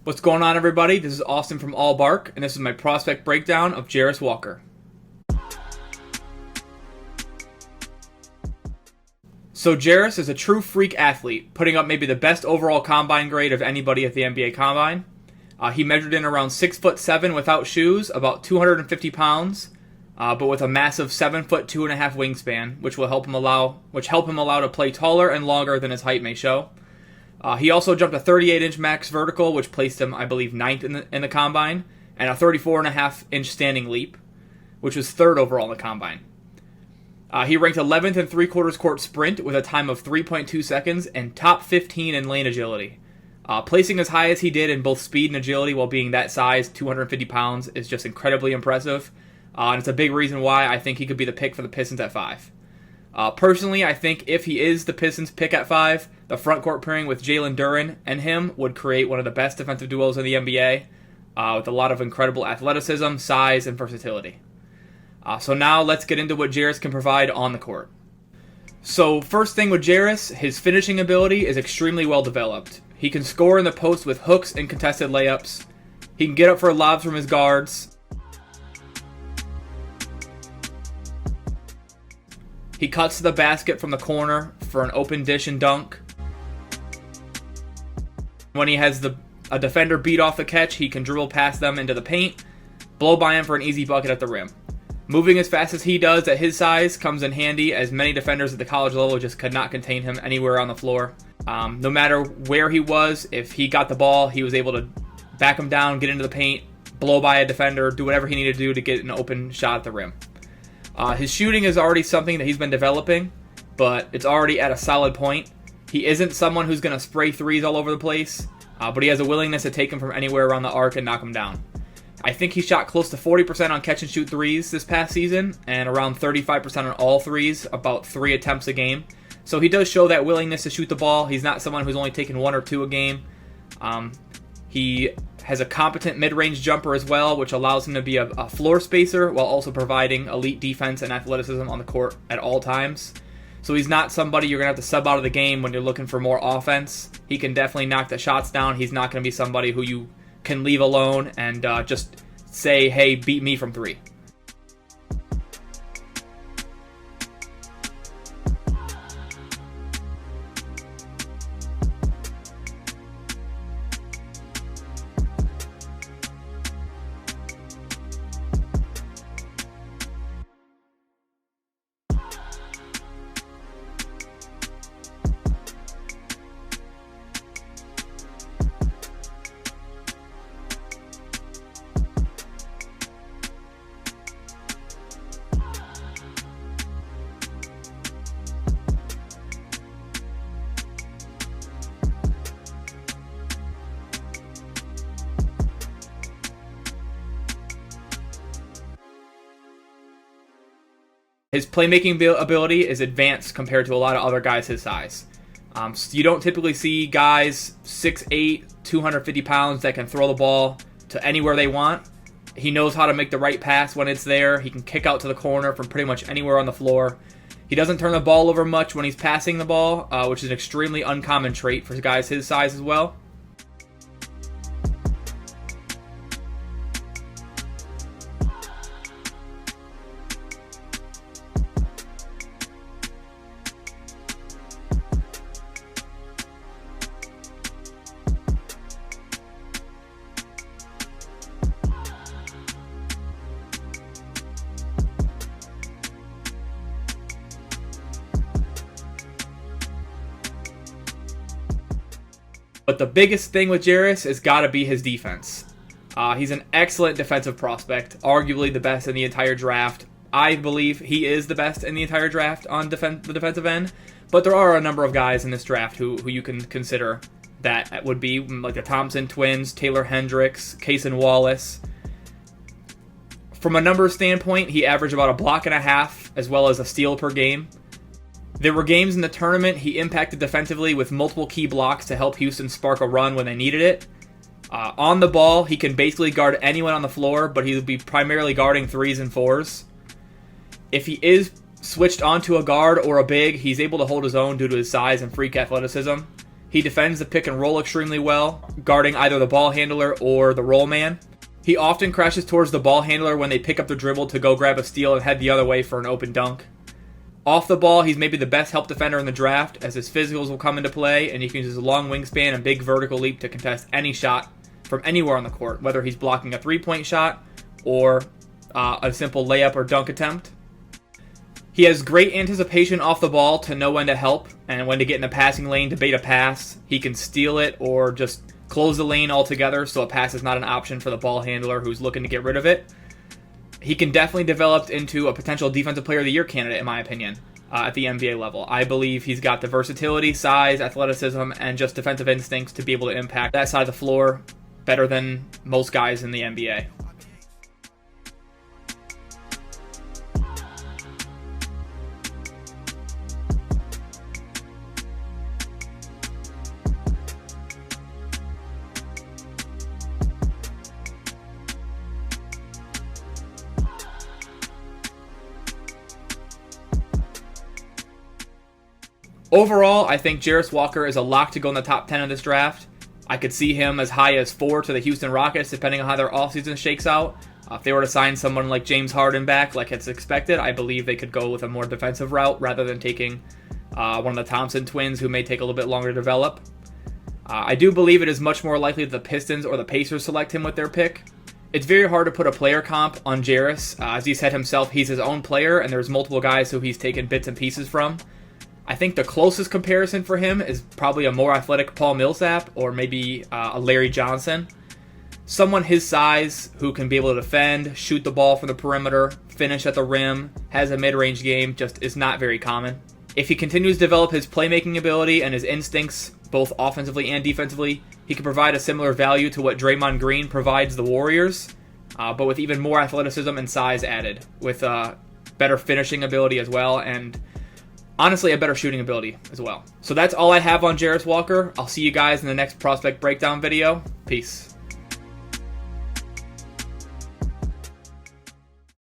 What's going on, everybody? This is Austin from All Bark, and this is my prospect breakdown of Jarace Walker. So Jarace is a true freak athlete, putting up maybe the best overall combine grade of anybody at the NBA Combine. He measured in around 6'7" without shoes, about 250 pounds, but with a massive 7'2.5" wingspan, which help him allow to play taller and longer than his height may show. He also jumped a 38-inch max vertical, which placed him, I believe, 9th in the Combine, and a 34.5-inch standing leap, which was 3rd overall in the Combine. He ranked 11th in 3/4 court sprint with a time of 3.2 seconds and top 15 in lane agility. Placing as high as he did in both speed and agility while being that size, 250 pounds, is just incredibly impressive, and it's a big reason why I think he could be the pick for the Pistons at 5. Personally, I think if he is the Pistons' pick at 5, the front court pairing with Jalen Duren and him would create one of the best defensive duos in the NBA, with a lot of incredible athleticism, size, and versatility. So now let's get into what Jarace can provide on the court. So first thing with Jarace, his finishing ability is extremely well developed. He can score in the post with hooks and contested layups. He can get up for lobs from his guards. He cuts to the basket from the corner for an open dish and dunk. When he has a defender beat off the catch, he can dribble past them into the paint, blow by him for an easy bucket at the rim. Moving as fast as he does at his size comes in handy, as many defenders at the college level just could not contain him anywhere on the floor. No matter where he was, if he got the ball, he was able to back him down, get into the paint, blow by a defender, do whatever he needed to do to get an open shot at the rim. His shooting is already something that he's been developing, but it's already at a solid point. He isn't someone who's going to spray threes all over the place, but he has a willingness to take them from anywhere around the arc and knock them down. I think he shot close to 40% on catch and shoot threes this past season, and around 35% on all threes, about 3 attempts a game. So he does show that willingness to shoot the ball. He's not someone who's only taking 1 or 2 a game. He has a competent mid-range jumper as well, which allows him to be a floor spacer while also providing elite defense and athleticism on the court at all times. So he's not somebody you're going to have to sub out of the game when you're looking for more offense. He can definitely knock the shots down. He's not going to be somebody who you can leave alone and just say, hey, beat me from 3. His playmaking ability is advanced compared to a lot of other guys his size. So you don't typically see guys 6'8", 250 pounds that can throw the ball to anywhere they want. He knows how to make the right pass when it's there. He can kick out to the corner from pretty much anywhere on the floor. He doesn't turn the ball over much when he's passing the ball, which is an extremely uncommon trait for guys his size as well. But the biggest thing with Jarace has got to be his defense. He's an excellent defensive prospect, arguably the best in the entire draft. I believe he is the best in the entire draft on the defensive end, but there are a number of guys in this draft who you can consider that would be, like the Thompson twins, Taylor Hendricks, Cason Wallace. From a numbers standpoint, he averaged about a block and a half as well as a steal per game. There were games in the tournament he impacted defensively with multiple key blocks to help Houston spark a run when they needed it. On the ball, he can basically guard anyone on the floor, but he would be primarily guarding 3s and 4s. If he is switched onto a guard or a big, he's able to hold his own due to his size and freak athleticism. He defends the pick and roll extremely well, guarding either the ball handler or the roll man. He often crashes towards the ball handler when they pick up the dribble to go grab a steal and head the other way for an open dunk. Off the ball, he's maybe the best help defender in the draft, as his physicals will come into play, and he can use his long wingspan and big vertical leap to contest any shot from anywhere on the court, whether he's blocking a three-point shot or a simple layup or dunk attempt. He has great anticipation off the ball to know when to help and when to get in the passing lane to bait a pass. He can steal it or just close the lane altogether so a pass is not an option for the ball handler who's looking to get rid of it. He can definitely develop into a potential Defensive Player of the Year candidate, in my opinion, at the NBA level. I believe he's got the versatility, size, athleticism, and just defensive instincts to be able to impact that side of the floor better than most guys in the NBA. Overall, I think Jarace Walker is a lock to go in the top 10 of this draft. I could see him as high as 4 to the Houston Rockets, depending on how their offseason shakes out. If they were to sign someone like James Harden back, like it's expected, I believe they could go with a more defensive route rather than taking one of the Thompson twins, who may take a little bit longer to develop. I do believe it is much more likely that the Pistons or the Pacers select him with their pick. It's very hard to put a player comp on Jarace. As he said himself, he's his own player, and there's multiple guys who he's taken bits and pieces from. I think the closest comparison for him is probably a more athletic Paul Millsap or maybe a Larry Johnson. Someone his size who can be able to defend, shoot the ball from the perimeter, finish at the rim, has a mid-range game, just is not very common. If he continues to develop his playmaking ability and his instincts, both offensively and defensively, he can provide a similar value to what Draymond Green provides the Warriors, but with even more athleticism and size added, with better finishing ability as well, and honestly, a better shooting ability as well. So that's all I have on Jarace Walker. I'll see you guys in the next prospect breakdown video. Peace.